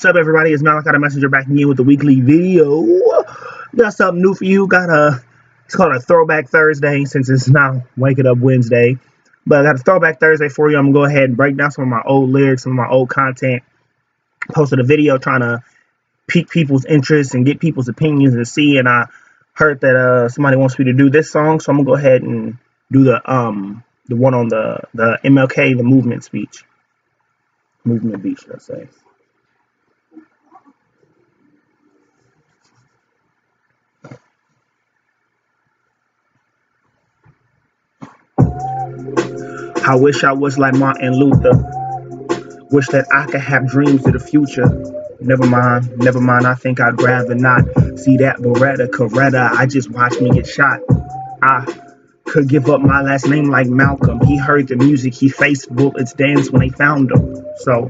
What's up, everybody? It's Malachi the Messenger back again with the weekly video. Got something new for you. It's called a Throwback Thursday since it's now Wake It Up Wednesday. But I got a Throwback Thursday for you. I'm going to go ahead and break down some of my old lyrics, some of my old content. Posted a video trying to pique people's interest and get people's opinions and see. And I heard that somebody wants me to do this song, so I'm going to go ahead and do the one on the MLK, the movement speech. Movement beach, let's say. I wish I was like Martin Luther. Wish that I could have dreams of the future. Never mind, I think I'd rather not see that Beretta Coretta. I just watched me get shot. I could give up my last name like Malcolm. He heard the music, he faced bullets dance when they found him. So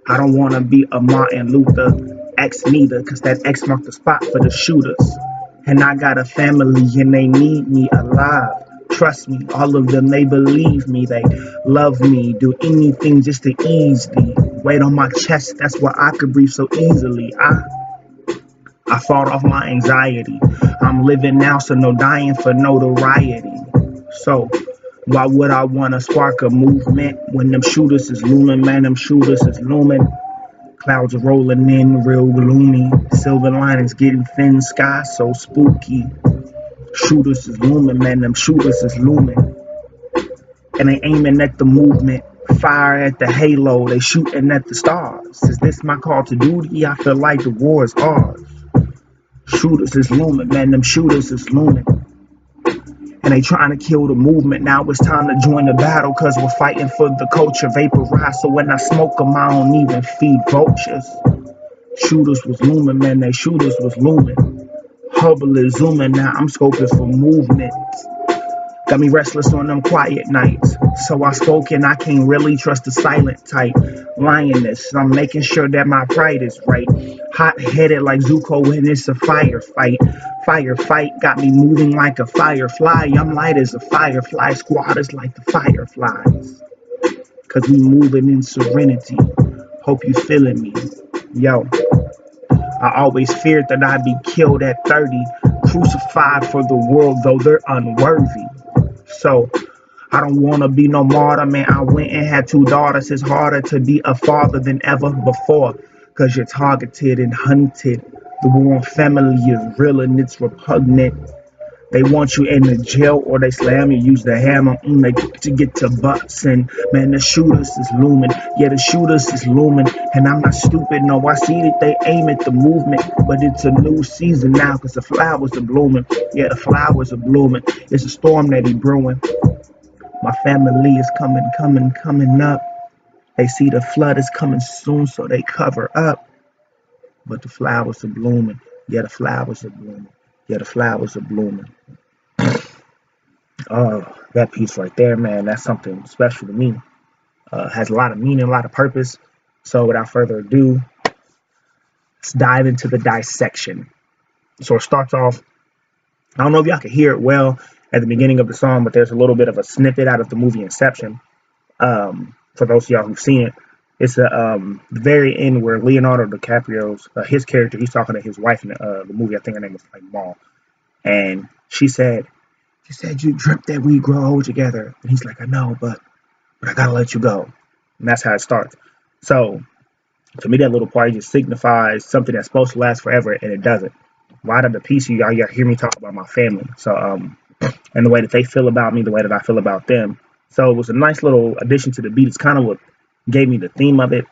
I don't want to be a Martin Luther X neither, cause that X marked the spot for the shooters. And I got a family and they need me alive. Trust me, all of them, they believe me, they love me, do anything just to ease the weight on my chest. That's why I could breathe so easily. I fought off my anxiety. I'm living now, so no dying for notoriety. So why would I want to spark a movement when them shooters is looming, man, them shooters is looming. Clouds are rolling in real gloomy, silver linings getting thin, sky so spooky. Shooters is looming, man, them shooters is looming. And they aiming at the movement, fire at the halo, they shooting at the stars. Is this my call to duty? I feel like the war is ours. Shooters is looming, man, them shooters is looming. And they trying to kill the movement. Now it's time to join the battle, cause we're fighting for the culture. Vaporize, so when I smoke them, I don't even feed vultures. Shooters was looming, man, they shooters was looming. Hubble is zooming, now I'm scoping for movement. Got me restless on them quiet nights. So I spoke and I can't really trust the silent type. Lioness, I'm making sure that my pride is right. Hot-headed like Zuko when it's a firefight. Firefight got me moving like a firefly. I'm light as a firefly, squatters like the fireflies. Cause we moving in serenity. Hope you feeling me. Yo. I always feared that I'd be killed at 30, crucified for the world, though they're unworthy. So I don't want to be no martyr, man. I went and had 2 daughters. It's harder to be a father than ever before, because you're targeted and hunted. The war on family is real and it's repugnant. They want you in the jail or they slam you, use the hammer they to get to butts. And man, the shooters is looming. Yeah, the shooters is looming. And I'm not stupid, no, I see that they aim at the movement. But it's a new season now, cause the flowers are blooming. Yeah, the flowers are blooming. It's a storm that be brewing. My family is coming up. They see the flood is coming soon, so they cover up. But the flowers are blooming. Yeah, the flowers are blooming. Yeah, the flowers are blooming. That piece right there, man, that's something special to me. Has a lot of meaning, a lot of purpose. So without further ado, let's dive into the dissection. So it starts off, I don't know if y'all can hear it well at the beginning of the song, but there's a little bit of a snippet out of the movie Inception. For those of y'all who've seen it, it's the very end where Leonardo DiCaprio's his character, he's talking to his wife in the movie. I think her name was like Maul, and she said, "You dreamt that we grow old together." And he's like, "I know, but I gotta let you go." And that's how it starts. So to me, that little part just signifies something that's supposed to last forever, and it doesn't. Right at the piece, y'all hear me talk about my family. So and the way that they feel about me, the way that I feel about them. So it was a nice little addition to the beat. It's kind of what gave me the theme of it.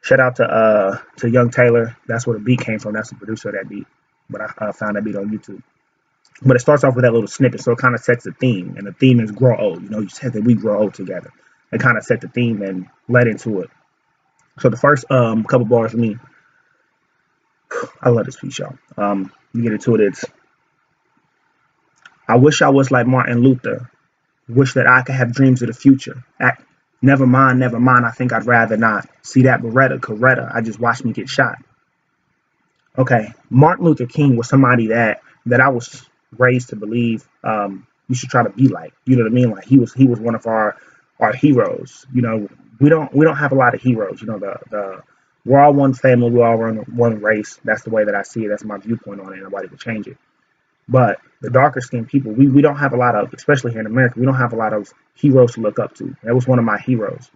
Shout out to Young Taylor. That's where the beat came from. That's the producer of that beat. But I found that beat on YouTube. But it starts off with that little snippet, so it kind of sets the theme. And the theme is grow old. You know, you said that we grow old together. It kind of set the theme and led into it. So the first couple bars for me, I love this piece, y'all. You get into it. It's, I wish I was like Martin Luther. Wish that I could have dreams of the future. Never mind, I think I'd rather not see that Beretta Coretta. I just watched me get shot. Okay, Martin Luther King was somebody that I was raised to believe you should try to be like. You know what I mean? Like he was one of our heroes. You know, we don't have a lot of heroes. We're all one family, we all run one race. That's the way that I see it. That's my viewpoint on it. Nobody can change it. But the darker skinned people, we don't have a lot of, especially here in America, we don't have a lot of heroes to look up to. That was one of my heroes.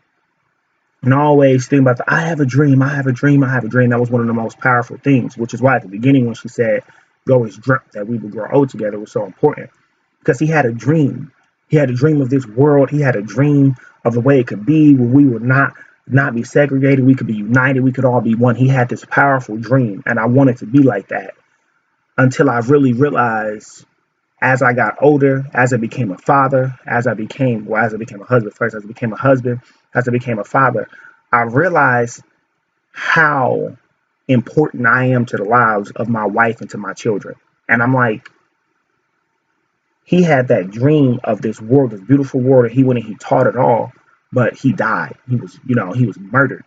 And I always think about I have a dream, I have a dream, I have a dream. That was one of the most powerful things, which is why at the beginning when she said, "We always dreamt that we would grow old together," was so important. Because he had a dream. He had a dream of this world. He had a dream of the way it could be, where we would not be segregated. We could be united. We could all be one. He had this powerful dream, and I wanted to be like that until I really realized as I got older, as I became a father, as I became a husband first, as I became a husband, as I became a father, I realized how important I am to the lives of my wife and to my children. And I'm like, he had that dream of this world, this beautiful world, and he went and he taught it all, but he died. He was murdered.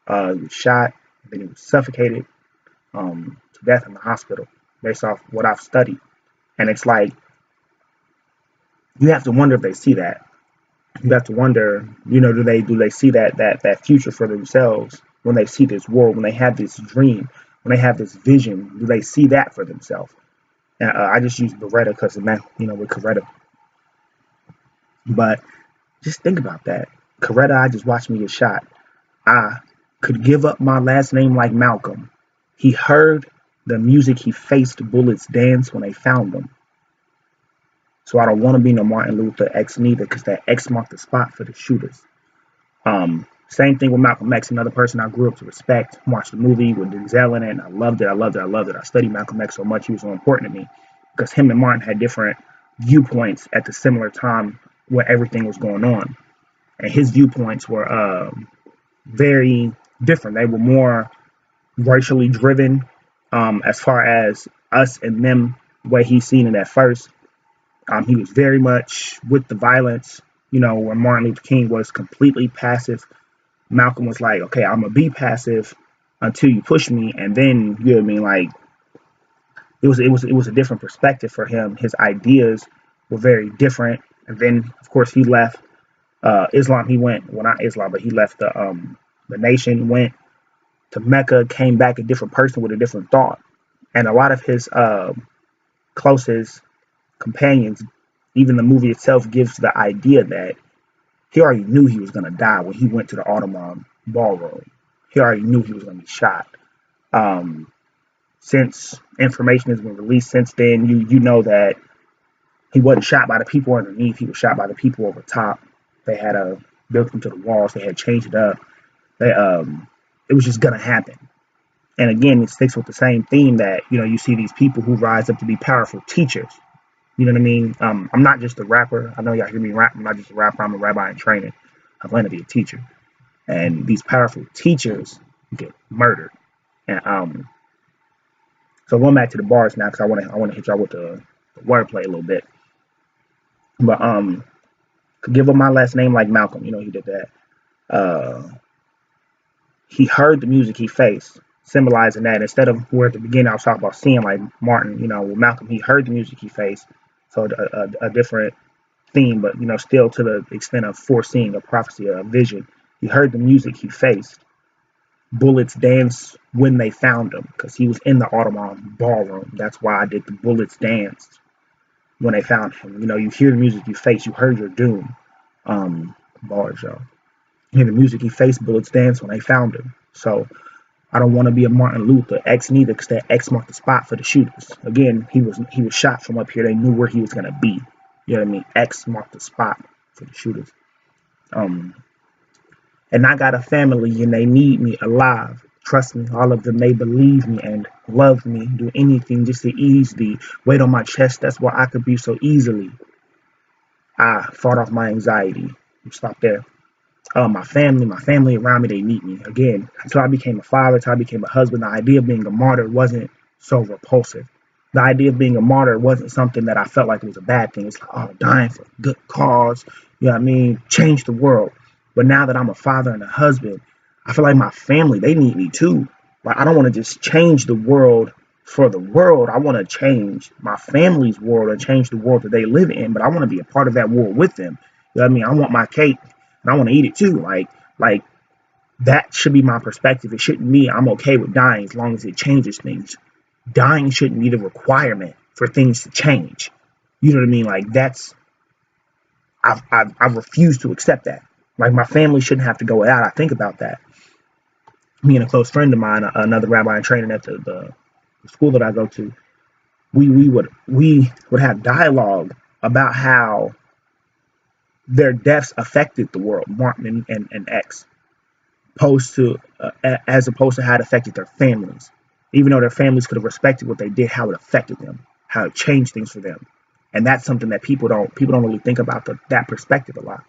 He was shot, then he was suffocated to death in the hospital, based off what I've studied. And it's like, you have to wonder if they see that. You have to wonder, do they see that future for themselves when they see this world, when they have this dream, when they have this vision? Do they see that for themselves? And I just use Beretta because of that, with Coretta. But just think about that. Coretta, I just watched me get shot. I could give up my last name like Malcolm. He heard the music, he faced bullets dance when they found him. So I don't want to be no Martin Luther X neither, because that X marked the spot for the shooters. Same thing with Malcolm X, another person I grew up to respect. Watched the movie with Denzel in it, and I loved it. I studied Malcolm X so much. He was so important to me because him and Martin had different viewpoints at the similar time where everything was going on. And his viewpoints were very different. They were more racially driven, as far as us and them, the way he's seen it at first. He was very much with the violence, where Martin Luther King was completely passive. Malcolm was like, okay, I'm gonna be passive until you push me, and then like it was a different perspective for him. His ideas were very different, and then of course he left Islam. He went, well, not Islam, but he left the nation, went to Mecca, came back a different person with a different thought, and a lot of his closest companions, even the movie itself gives the idea that he already knew he was going to die when he went to the Audubon ballroom. He already knew he was going to be shot. Since information has been released since then, you know that he wasn't shot by the people underneath. He was shot by the people over top. They had built him to the walls. They had changed it up. It was just going to happen. And again, it sticks with the same theme that, you see these people who rise up to be powerful teachers. You know what I mean? I'm not just a rapper. I know y'all hear me rap. I'm not just a rapper. I'm a rabbi in training. I plan to be a teacher. And these powerful teachers get murdered. And so going back to the bars now, because I want to hit y'all with the wordplay a little bit. But could give up my last name like Malcolm. He did that. He heard the music he faced, symbolizing that instead of where at the beginning I was talking about seeing like Martin, with Malcolm, he heard the music he faced. So a different theme, but still to the extent of foreseeing a prophecy, a vision. He heard the music he faced. Bullets danced when they found him, because he was in the Audubon ballroom. That's why I did the bullets danced when they found him. You hear the music you face, you heard your doom. Bars, y'all. You hear the music he faced, bullets danced when they found him. So I don't want to be a Martin Luther X neither, because that X marked the spot for the shooters. Again, he was shot from up here. They knew where he was gonna be. You know what I mean? X marked the spot for the shooters. And I got a family and they need me alive. Trust me, all of them, they believe me and love me, do anything just to ease the weight on my chest. That's why I could be so easily. I fought off my anxiety. Stop there. My family around me, they need me. Again, until I became a father, until I became a husband, the idea of being a martyr wasn't so repulsive. The idea of being a martyr wasn't something that I felt like it was a bad thing. It's like, oh, dying for a good cause, change the world. But now that I'm a father and a husband, I feel like my family, they need me too. Like, I don't want to just change the world for the world. I want to change my family's world and change the world that they live in, but I want to be a part of that world with them. I want my cake and I want to eat it too. Like, Like, that should be my perspective. It shouldn't be I'm okay with dying as long as it changes things. Dying shouldn't be the requirement for things to change. You know what I mean? Like, that's I've refused to accept that. Like, my family shouldn't have to go without. I think about that. Me and a close friend of mine, another rabbi in training at the school that I go to, we would have dialogue about how their deaths affected the world, Martin and X, as opposed to how it affected their families. Even though their families could have respected what they did, how it affected them, how it changed things for them. And that's something that people don't really think about that perspective a lot.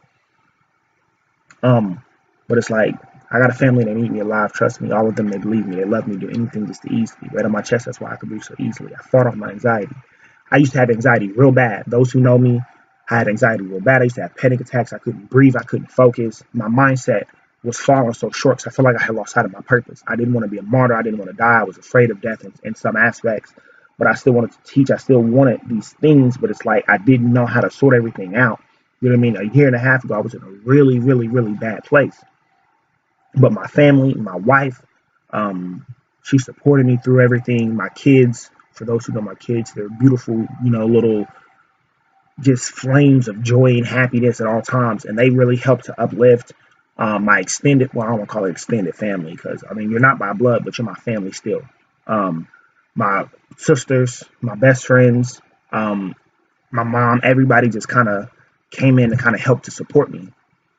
But it's like, I got a family that need me alive. Trust me, all of them, they believe me. They love me, do anything just to ease me. Right on my chest, that's why I can breathe so easily. I fought off my anxiety. I used to have anxiety real bad. Those who know me, I had anxiety real bad. I used to have panic attacks. I couldn't breathe. I couldn't focus. My mindset was falling so short because I feel like I had lost sight of my purpose. I didn't want to be a martyr. I didn't want to die. I was afraid of death in some aspects, but I still wanted to teach. I still wanted these things, but it's like I didn't know how to sort everything out. You know what I mean? A year and a half ago, I was in a really, really, really bad place. But my family, my wife, she supported me through everything. My kids, for those who know my kids, they're beautiful, little just flames of joy and happiness at all times. And they really helped to uplift my extended, well, I don't want to call it extended family because, I mean, you're not by blood, but you're my family still. My sisters, my best friends, my mom, everybody just kind of came in and kind of helped to support me.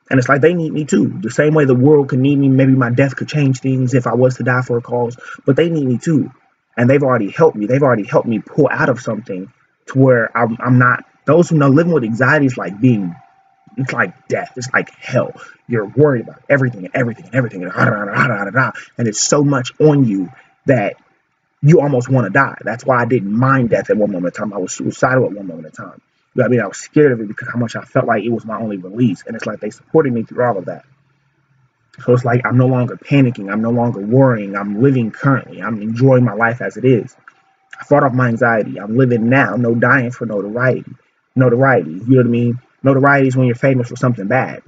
And it's like they need me too. The same way the world could need me, maybe my death could change things if I was to die for a cause, but they need me too. And they've already helped me. They've already helped me pull out of something to where I'm not, those who know living with anxiety is like it's like death. It's like hell. You're worried about everything and everything and everything. And it's so much on you that you almost want to die. That's why I didn't mind death at one moment in time. I was suicidal at one moment in time. You know what I mean? I was scared of it because how much I felt like it was my only release. And it's like they supported me through all of that. So it's like I'm no longer panicking. I'm no longer worrying. I'm living currently. I'm enjoying my life as it is. I fought off my anxiety. I'm living now. No dying for notoriety. Notoriety. You know what I mean? Notoriety is when you're famous for something bad.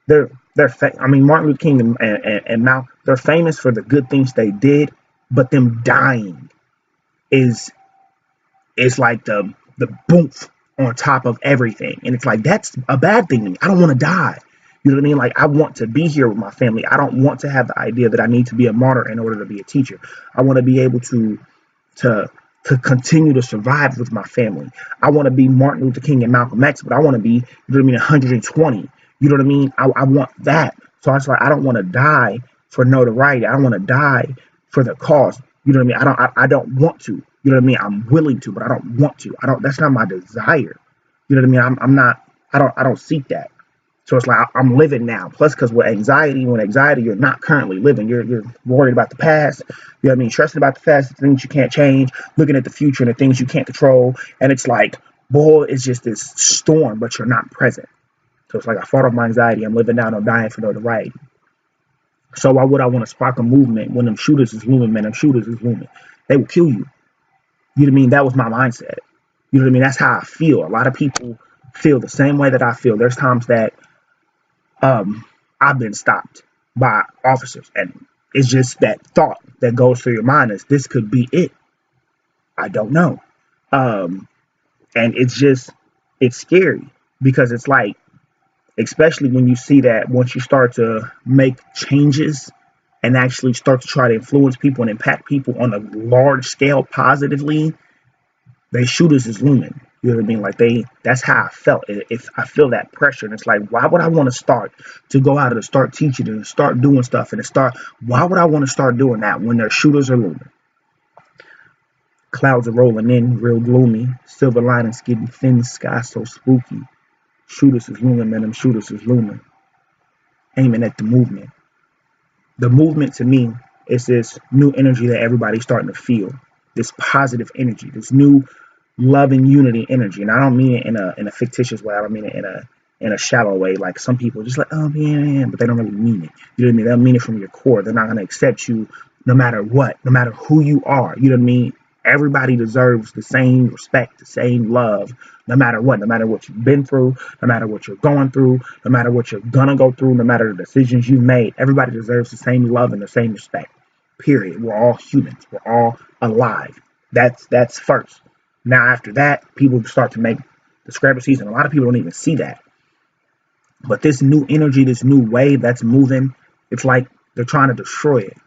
Martin Luther King and Malcolm, they're famous for the good things they did, but them dying is like the boomph on top of everything. And it's like, that's a bad thing to me. I don't want to die. You know what I mean? Like, I want to be here with my family. I don't want to have the idea that I need to be a martyr in order to be a teacher. I want to be able to continue to survive with my family. I want to be Martin Luther King and Malcolm X, but I want to be, 120. You know what I mean? I want that. So it's like, I don't want to die for notoriety. I don't want to die for the cause. You know what I mean? I don't want to. You know what I mean? I'm willing to, but I don't want to. That's not my desire. You know what I mean? I'm not, I don't seek that. So it's like I'm living now. Plus, because when anxiety, you're not currently living. You're worried about the past. You know what I mean? Stressing about the past, the things you can't change, looking at the future and the things you can't control. And it's like, boy, it's just this storm, but you're not present. So it's like I fought off my anxiety. I'm living now. I'm dying for notoriety. So why would I want to spark a movement when them shooters is looming, man? Them shooters is looming. They will kill you. You know what I mean? That was my mindset. You know what I mean? That's how I feel. A lot of people feel the same way that I feel. There's times that I've been stopped by officers, and it's just that thought that goes through your mind is this could be it. I don't know. And it's scary because it's like, especially when you see that once you start to make changes and actually start to try to influence people and impact people on a large scale positively, they shooters is looming. You know what I mean? Like that's how I felt. If I feel that pressure, and it's like, why would I want to start to go out and start teaching and start doing stuff why would I want to start doing that when their shooters are looming? Clouds are rolling in, real gloomy. Silver linings getting thin, sky so spooky. Shooters is looming, man. Them shooters is looming. Aiming at the movement. The movement to me is this new energy that everybody's starting to feel. This positive energy, this new love and unity energy. And I don't mean it in a fictitious way. I don't mean it in a shallow way. Like some people just like, oh man, but they don't really mean it. You know what I mean? They'll mean it from your core. They're not going to accept you no matter what, no matter who you are. You know what I mean? Everybody deserves the same respect, the same love, no matter what you've been through, no matter what you're going through, no matter what you're gonna go through, no matter the decisions you've made. Everybody deserves the same love and the same respect. Period. We're all humans. We're all alive. That's first. Now after that, people start to make discrepancies, and a lot of people don't even see that. But this new energy, this new wave that's moving, it's like they're trying to destroy it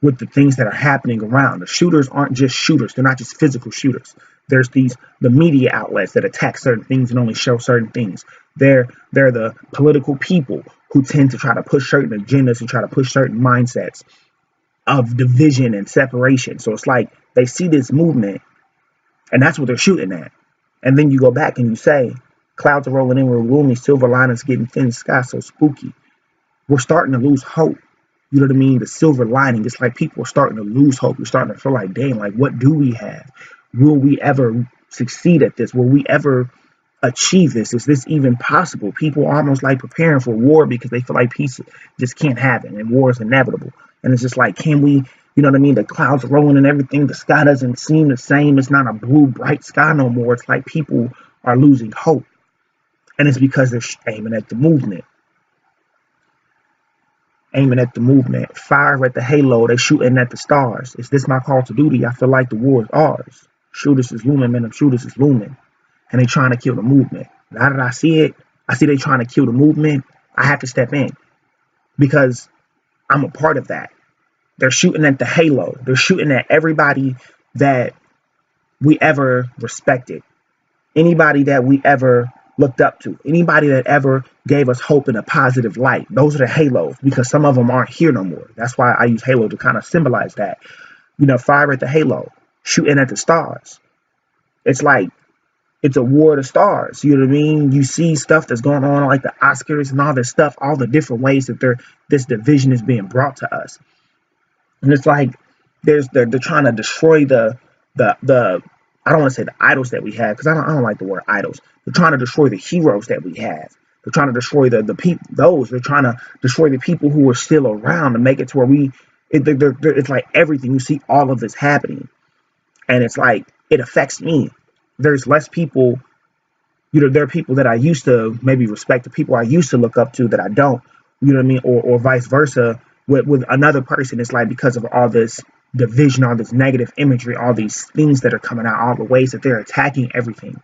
with the things that are happening around. The shooters aren't just shooters. They're not just physical shooters. There's the media outlets that attack certain things and only show certain things. They're the political people who tend to try to push certain agendas and try to push certain mindsets of division and separation. So it's like they see this movement and that's what they're shooting at. And then you go back and you say, clouds are rolling in, we're gloomy, silver linings getting thin, sky so spooky. We're starting to lose hope. You know what I mean? The silver lining. It's like people are starting to lose hope. You're starting to feel like, dang, like what do we have? Will we ever succeed at this? Will we ever achieve this? Is this even possible? People are almost like preparing for war because they feel like peace just can't happen and war is inevitable. And it's just like, can we, you know what I mean? The clouds are rolling and everything. The sky doesn't seem the same. It's not a blue, bright sky no more. It's like people are losing hope. And it's because they're aiming at the movement. Aiming at the movement. Fire at the halo. They shooting at the stars. Is this my call to duty? I feel like the war is ours. Shooters is looming, man. Shooters is looming. And they trying to kill the movement. Now that I see it, I see they trying to kill the movement. I have to step in because I'm a part of that. They're shooting at the halo. They're shooting at everybody that we ever respected. Anybody that we ever looked up to. Anybody that ever gave us hope in a positive light. Those are the halos because some of them aren't here no more. That's why I use halo to kind of symbolize that. You know, fire at the halo. Shooting at the stars. It's like, it's a war of the stars. You know what I mean? You see stuff that's going on like the Oscars and all this stuff, all the different ways that this division is being brought to us. And it's like they're trying to destroy the I don't want to say the idols that we have because I don't like the word idols. They're trying to destroy the heroes that we have. They're trying to destroy the people. They're trying to destroy the people who are still around to make it to where it's like everything. You see all of this happening, and it's like it affects me. There's less people. You know, there are people that I used to maybe respect, the people I used to look up to that I don't. You know what I mean, or vice versa. With another person, it's like because of all this division, all this negative imagery, all these things that are coming out, all the ways that they're attacking everything.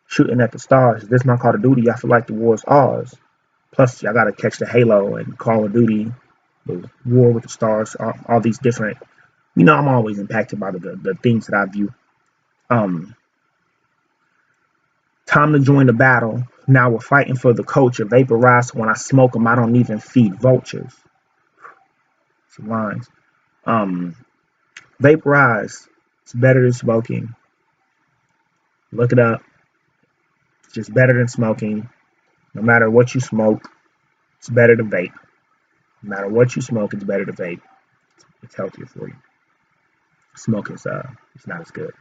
Shooting at the stars. This is my Call of Duty. I feel like the war is ours. Plus, I gotta catch the Halo and Call of Duty, the War with the Stars, all these different. You know, I'm always impacted by the things that I view. Time to join the battle. Now we're fighting for the culture. Vaporize. When I smoke them, I don't even feed vultures. Some lines. Vaporize. It's better than smoking. Look it up. It's just better than smoking. No matter what you smoke, it's better to vape. No matter what you smoke, it's better to vape. It's healthier for you. Smoking is it's not as good.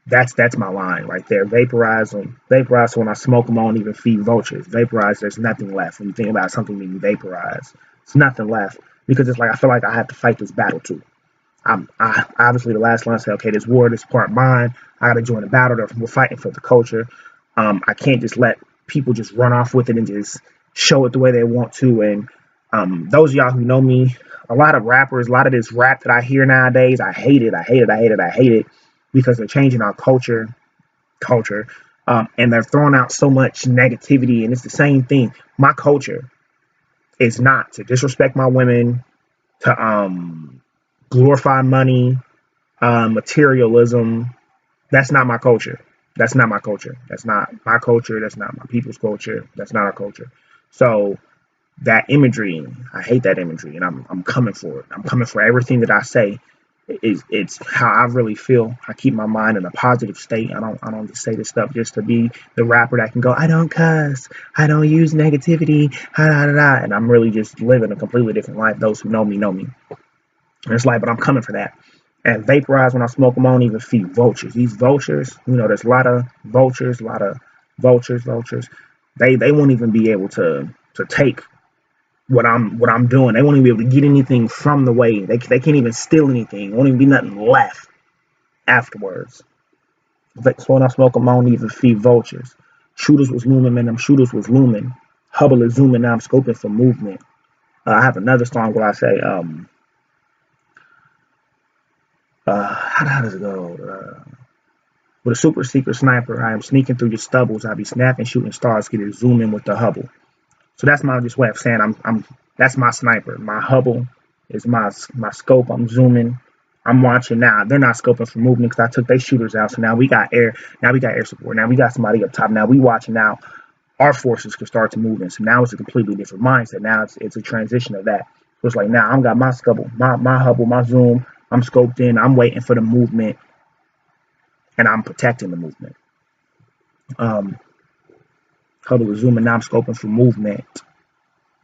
That's my line right there. Vaporize them. Vaporize. So when I smoke them, I don't even feed vultures. Vaporize. There's nothing left. When you think about something being vaporized, it's nothing left because it's like I feel like I have to fight this battle too. I obviously the last line said, okay, this war, this part mine. I got to join the battle. We're fighting for the culture. I can't just let people just run off with it and just show it the way they want to. And those of y'all who know me, a lot of rappers, a lot of this rap that I hear nowadays, I hate it. I hate it. I hate it. I hate it. Because they're changing our culture, and they're throwing out so much negativity, and it's the same thing. My culture is not to disrespect my women, to glorify money, materialism. That's not my culture. That's not my culture. That's not my culture. That's not my people's culture. That's not our culture. So that imagery, I hate that imagery, and I'm coming for it. I'm coming for everything that I say. It's how I really feel. I keep my mind in a positive state. I don't just say this stuff just to be the rapper that can go, I don't cuss, I don't use negativity, and I'm really just living a completely different life. Those who know me know me. And it's like, but I'm coming for that. And vaporize when I smoke them, I don't even feed vultures. These vultures, you know, there's a lot of vultures. They won't even be able to take what I'm doing. They won't even be able to get anything from the way. They can't even steal anything. Won't even be nothing left afterwards. So when I smoke them, I don't even feed vultures. Shooters was looming, man. Them shooters was looming. Hubble is zooming. Now I'm scoping for movement. I have another song where I say, how does it go? With a super secret sniper, I am sneaking through your stubbles. I be snapping, shooting stars, get it zoom in with the Hubble. So that's my just way of saying I'm that's my sniper. My Hubble is my scope. I'm zooming. I'm watching now. They're not scoping for movement because I took their shooters out. So now we got air. Now we got air support. Now we got somebody up top. Now we watching now. Our forces can start to move in. So now it's a completely different mindset. Now it's a transition of that. So it's like now I've got my Hubble, my Hubble, my zoom. I'm scoped in. I'm waiting for the movement, and I'm protecting the movement. Hubble is zooming. Now I'm scoping for movement.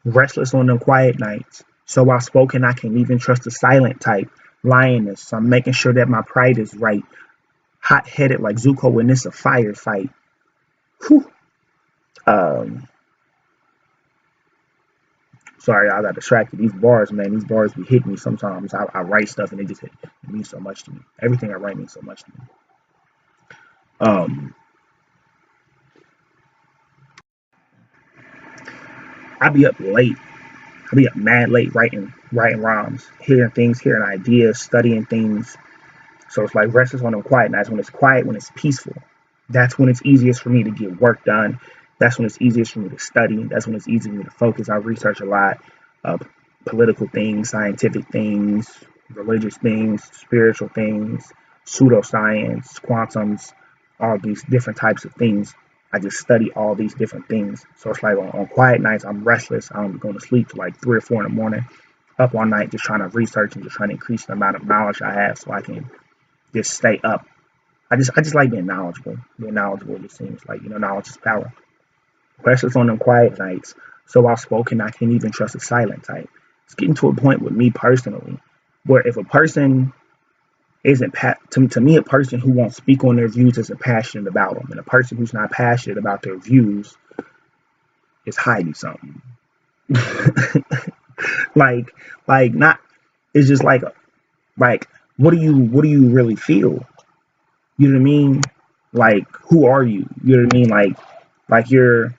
Restless on them quiet nights. So outspoken, I can't even trust the silent type. Lioness. So I'm making sure that my pride is right. Hot-headed like Zuko when it's a firefight. Whew. Sorry, I got distracted. These bars, man, these bars be hitting me sometimes. I write stuff and they just hit. It means so much to me. Everything I write means so much to me. I be up late. I be up mad late writing rhymes, hearing ideas, studying things. So it's like restless on them quiet nights. When it's quiet, when it's peaceful, that's when it's easiest for me to get work done. That's when it's easiest for me to study. That's when it's easy for me to focus. I research a lot of political things, scientific things, religious things, spiritual things, pseudoscience, quantums, all these different types of things. I just study all these different things. So it's like on quiet nights, I'm restless. I'm going to sleep till like 3 or 4 in the morning, up all night, just trying to research and just trying to increase the amount of knowledge I have so I can just stay up. I just like being knowledgeable. Being knowledgeable just seems like, knowledge is power. Restless on them quiet nights. So outspoken, I can't even trust a silent type. It's getting to a point with me personally where if a person isn't to me, a person who won't speak on their views isn't passionate about them, and a person who's not passionate about their views is hiding something. like, not. It's just like, what do you really feel? You know what I mean? Like, who are you? You know what I mean? Like you're.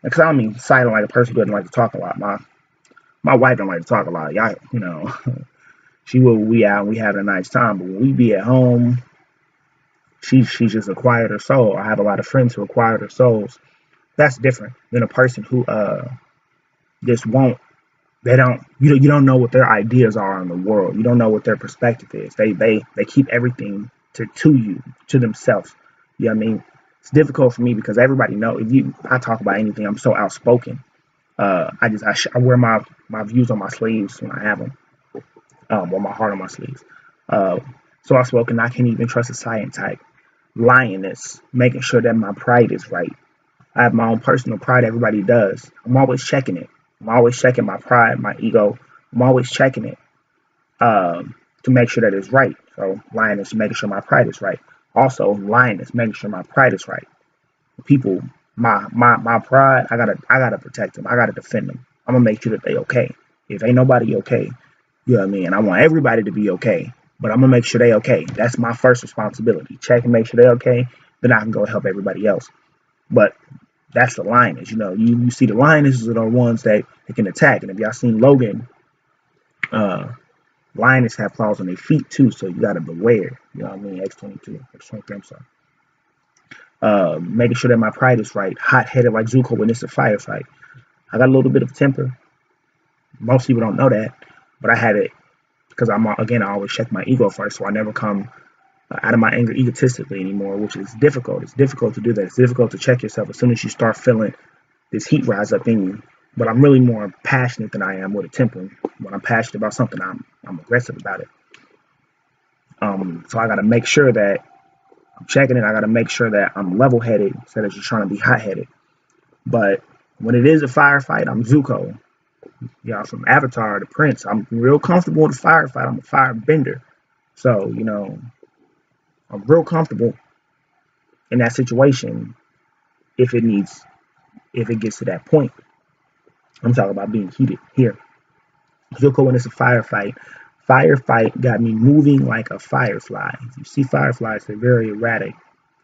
Because I don't mean silent like a person who doesn't like to talk a lot. My wife don't like to talk a lot. Y'all, she will. We out. And we have a nice time. But when we be at home, she's just a quieter soul. I have a lot of friends who are quieter souls. That's different than a person who just won't. They don't. You don't know what their ideas are on the world. You don't know what their perspective is. They keep everything to you, to themselves. You know what I mean? It's difficult for me because everybody knows if I talk about anything, I'm so outspoken. I wear my views on my sleeves when I have them, or my heart on my sleeves. So outspoken, I can't even trust a silent type. Lioness, making sure that my pride is right. I have my own personal pride. Everybody does. I'm always checking it. I'm always checking my pride, my ego. I'm always checking it to make sure that it's right. So lioness, making sure my pride is right. Also, lioness, making sure my pride is right. People, my pride, I gotta protect them. I gotta defend them. I'm gonna make sure that they okay. If ain't nobody okay, you know what I mean. I want everybody to be okay, but I'm gonna make sure they okay. That's my first responsibility. Check and make sure they okay. Then I can go help everybody else. But that's the lioness. You see the lionesses are the ones that can attack. And if y'all seen Logan, lioness have claws on their feet too, so you gotta beware. You know what I mean? X-22, I'm sorry. Making sure that my pride is right. Hot-headed like Zuko when it's a firefight. I got a little bit of temper. Most people don't know that, but I had it because I always check my ego first, so I never come out of my anger egotistically anymore, which is difficult. It's difficult to do that. It's difficult to check yourself as soon as you start feeling this heat rise up in you. But I'm really more passionate than I am with a temper. When I'm passionate about something, I'm aggressive about it. So I got to make sure that I'm checking it. I got to make sure that I'm level-headed instead of just trying to be hot-headed. But when it is a firefight, I'm Zuko. From Avatar to Prince, I'm real comfortable with a firefight. I'm a firebender. So, I'm real comfortable in that situation if it gets to that point. I'm talking about being heated here. Zuko, when it's a firefight, firefight got me moving like a firefly. You see fireflies, they're very erratic.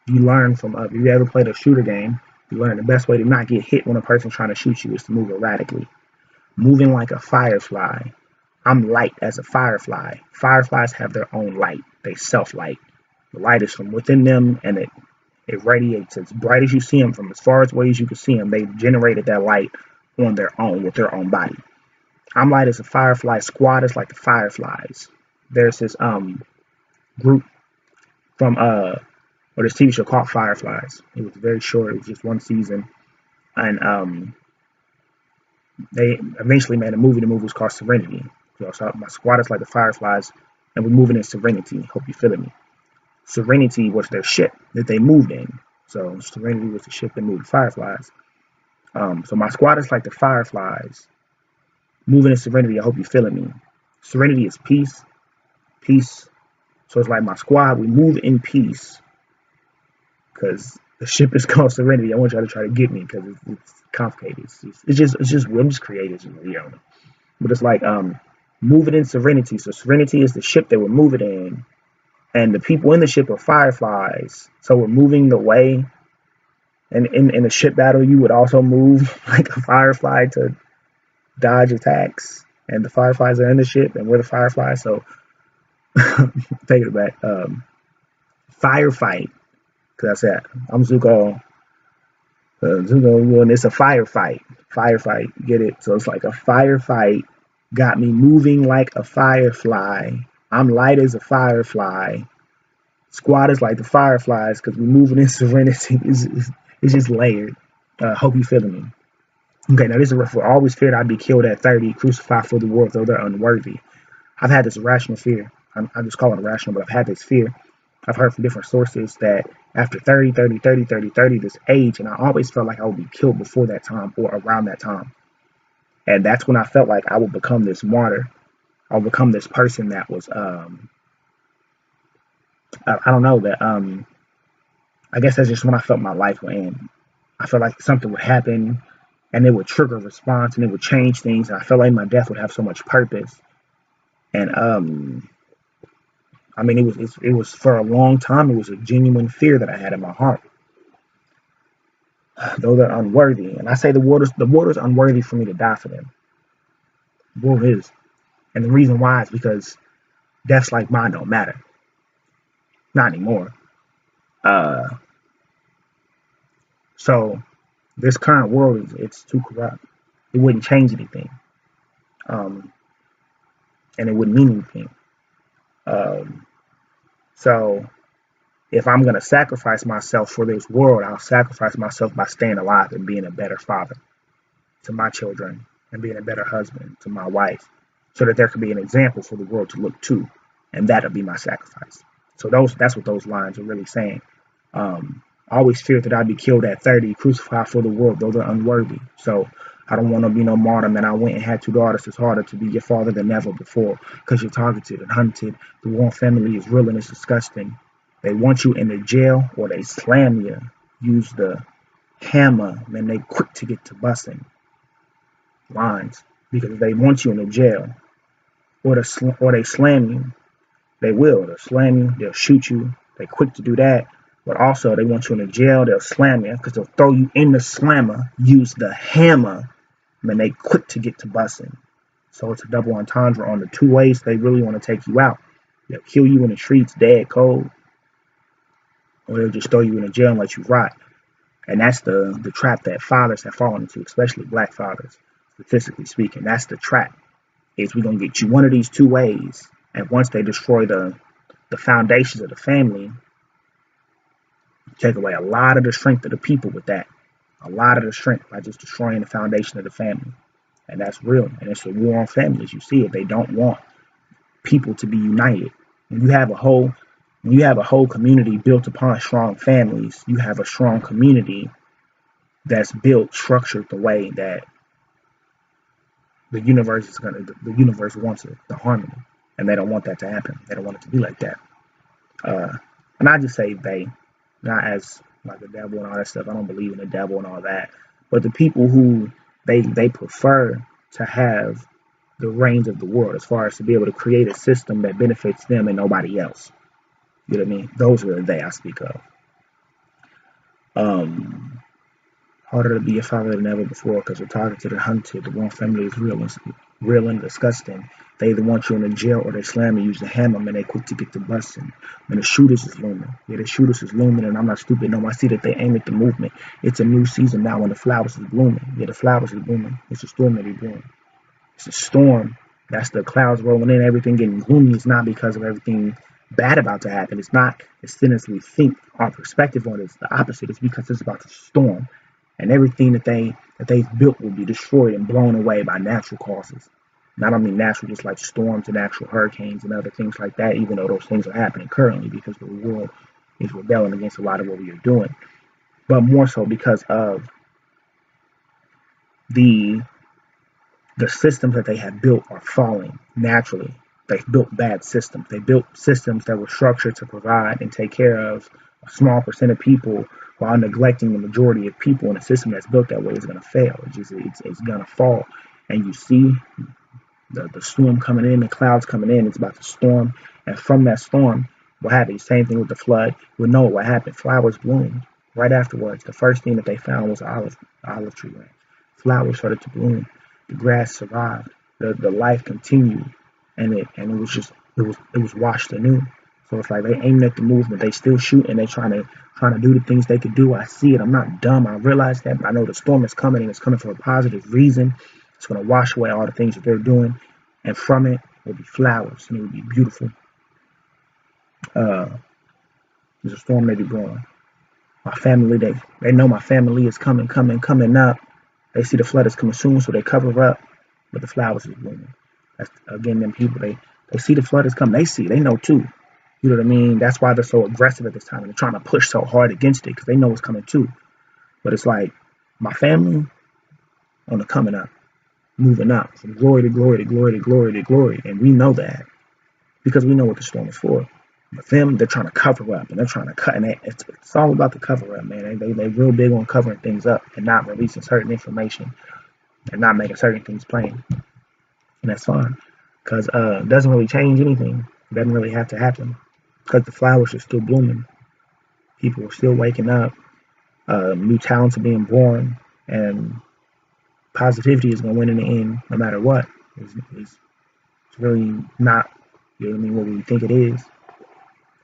You learn from if you ever played a shooter game, you learn the best way to not get hit when a person's trying to shoot you is to move erratically. Moving like a firefly. I'm light as a firefly. Fireflies have their own light. They self-light. The light is from within them, and it radiates as bright as you see them from as far away as you can see them. They've generated that light on their own with their own body. I'm light as a firefly. Squad is like the fireflies. There's this group from or this TV show called Fireflies. It was very short. It was just one season, and they eventually made a movie. The movie was called Serenity. So my squad is like the Fireflies, and we're moving in Serenity. Hope you feeling me. Serenity was their ship that they moved in. So Serenity was the ship that moved the Fireflies. So my squad is like the Fireflies. Moving in Serenity, I hope you feeling me. Serenity is peace. Peace. So it's like my squad, we move in peace. Because the ship is called Serenity. I want y'all to try to get me because it's complicated. It's just I'm just creative, you know. But it's like moving in Serenity. So Serenity is the ship that we're moving in. And the people in the ship are fireflies. So we're moving the way. And in a ship battle, you would also move like a firefly to dodge attacks. And the fireflies are in the ship, and we're the fireflies. So take it back. Firefight. Because I said, I'm Zuko. Zuko, and it's a firefight. Firefight. Get it? So it's like a firefight got me moving like a firefly. I'm light as a firefly. Squad is like the fireflies because we're moving in Serenity. It's just layered. Hope you feeling me. Okay, now this is for always feared I'd be killed at 30, crucified for the world, though they're unworthy. I've had this irrational fear. I just call it irrational, but I've had this fear. I've heard from different sources that after 30, this age, and I always felt like I would be killed before that time or around that time. And that's when I felt like I would become this martyr. I would become this person that was, I don't know, that, I guess that's just when I felt my life would end. I felt like something would happen and it would trigger a response and it would change things. And I felt like my death would have so much purpose. And, I mean, it was for a long time. It was a genuine fear that I had in my heart. Though they're unworthy, and I say the water's unworthy for me to die for them. The water is, and the reason why is because deaths like mine don't matter, not anymore. So this current world it's too corrupt. It wouldn't change anything, and it wouldn't mean anything. So if I'm going to sacrifice myself for this world, I'll sacrifice myself by staying alive and being a better father to my children and being a better husband to my wife so that there could be an example for the world to look to. And that'll be my sacrifice. So that's what those lines are really saying. I always feared that I'd be killed at 30, crucified for the world, though they're unworthy. So I don't want to be no martyr, man. I went and had 2 daughters. It's harder to be your father than ever before because you're targeted and hunted. The Warren family is real and it's disgusting. They want you in the jail or they slam you. Use the hammer, man. They quick to get to busting lines because they want you in the jail or they slam you. They will. They'll slam you. They'll shoot you. They quick to do that. But also they want you in the jail. They'll slam you because they'll throw you in the slammer. Use the hammer. Man, they quick to get to busting. So it's a double entendre on the 2 ways they really want to take you out. They'll kill you in the streets, dead cold, or they'll just throw you in the jail and let you rot. And that's the trap that fathers have fallen into, especially black fathers, statistically speaking. That's the trap. Is we're going to get you one of these 2 ways. And once they destroy the foundations of the family, take away a lot of the strength of the people with that. A lot of the strength by just destroying the foundation of the family. And that's real. And it's a war on families. You see it. They don't want people to be united. When you have a whole community built upon strong families, you have a strong community that's built, structured the way that the universe wants it, the harmony. And they don't want that to happen. They don't want it to be like that. And I just say they, not as like the devil and all that stuff. I don't believe in the devil and all that. But the people who They prefer to have the reins of the world, as far as to be able to create a system that benefits them and nobody else. You know what I mean? Those are the they I speak of. Harder to be a father than ever before, because the targeted and hunted. The one family is real and disgusting. They either want you in the jail or they slam and use the hammer, man. They quick to get to busting. Man, the shooters is looming. Yeah, the shooters is looming, and I'm not stupid. No, I see that they aim at the movement. It's a new season now when the flowers is blooming. Yeah, the flowers is blooming. It's a storm that is brewing. It's a storm. That's the clouds rolling in, everything getting gloomy. It's not because of everything bad about to happen. It's not as thin as we think. Our perspective on it is the opposite. It's because it's about to storm, and everything that they've built will be destroyed and blown away by natural causes. Not only natural, just like storms and actual hurricanes and other things like that, even though those things are happening currently because the world is rebelling against a lot of what we are doing. But more so because of the systems that they have built are falling naturally. They've built bad systems. They built systems that were structured to provide and take care of a small percent of people while neglecting the majority of people. And a system that's built that way is going to fail. It's going to fall. And you see the storm coming in, the clouds coming in. It's about to storm. And from that storm, what happened? Same thing with the flood. We know what happened. Flowers bloomed right afterwards. The first thing that they found was olive tree branch. Flowers started to bloom. The grass survived. The life continued, and it was washed anew. So it's like they aiming at the movement. They still shoot, and they trying to do the things they could do. I see it. I'm not dumb. I realize that. But I know the storm is coming, and it's coming for a positive reason. It's going to wash away all the things that they're doing, and from it will be flowers, and it will be beautiful. There's a storm they be brewing. My family, they know my family is coming up. They see the flood is coming soon, so they cover up, but the flowers is blooming. That's, again, them people, they see the flood is coming. They know too. You know what I mean? That's why they're so aggressive at this time. They're trying to push so hard against it because they know it's coming too. But it's like my family on the coming up, moving up from glory to glory to glory to glory to glory. And we know that because we know what the storm is for. But them, they're trying to cover up and they're trying to cut. And it's all about the cover up, man. They real big on covering things up and not releasing certain information and not making certain things plain. And that's fine because it doesn't really change anything. It doesn't really have to happen because the flowers are still blooming. People are still waking up. New talents are being born. And positivity is going to win in the end no matter what. It's really not, you know what I mean, what we think it is.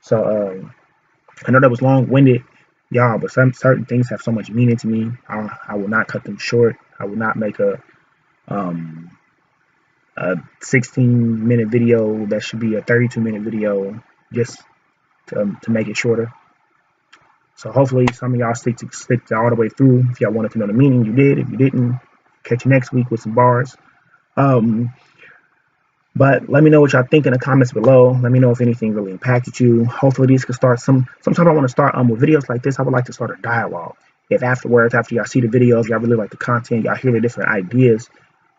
So I know that was long-winded, y'all, but some certain things have so much meaning to me. I will not cut them short. I will not make a 16-minute video that should be a 32-minute video just to make it shorter. So hopefully some of y'all stick to all the way through. If y'all wanted to know the meaning, you did. If you didn't, catch you next week with some bars. But let me know what y'all think in the comments below. Let me know if anything really impacted you. Hopefully these could start sometimes I want to start with videos like this. I would like to start a dialogue. If afterwards, after y'all see the videos, y'all really like the content, y'all hear the different ideas.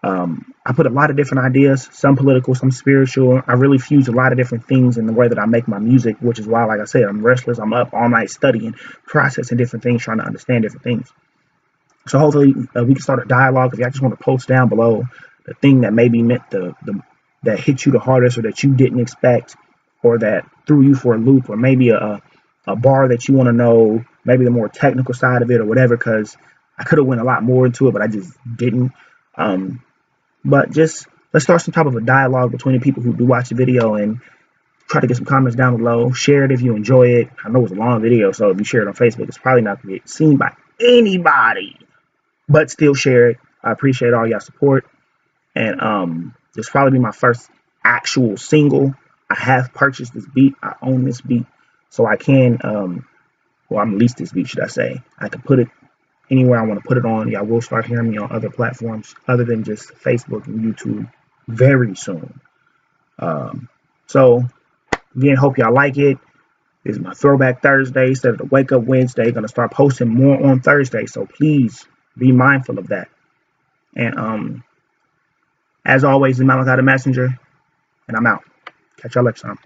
I put a lot of different ideas, some political, some spiritual. I really fuse a lot of different things in the way that I make my music, which is why, like I said, I'm restless. I'm up all night studying, processing different things, trying to understand different things. So hopefully we can start a dialogue. If y'all just want to post down below the thing that maybe meant that hit you the hardest, or that you didn't expect, or that threw you for a loop, or maybe a bar that you want to know, maybe the more technical side of it or whatever, because I could have went a lot more into it, but I just didn't. But just let's start some type of a dialogue between the people who do watch the video and try to get some comments down below. Share it if you enjoy it. I know it's a long video, so if you share it on Facebook, it's probably not going to get seen by anybody, but still share it. I appreciate all y'all support. And this probably be my first actual single. I have purchased this beat. I own this beat, so I can I'm leased this beat, should I say. I can put it anywhere I want to put it on. Y'all will start hearing me on other platforms other than just Facebook and YouTube very soon. So again, hope y'all like it. This is my Throwback Thursday instead of the Wake Up Wednesday. Gonna start posting more on Thursday, so please be mindful of that. And as always, the Malachi the Messenger, and I'm out. Catch y'all next time.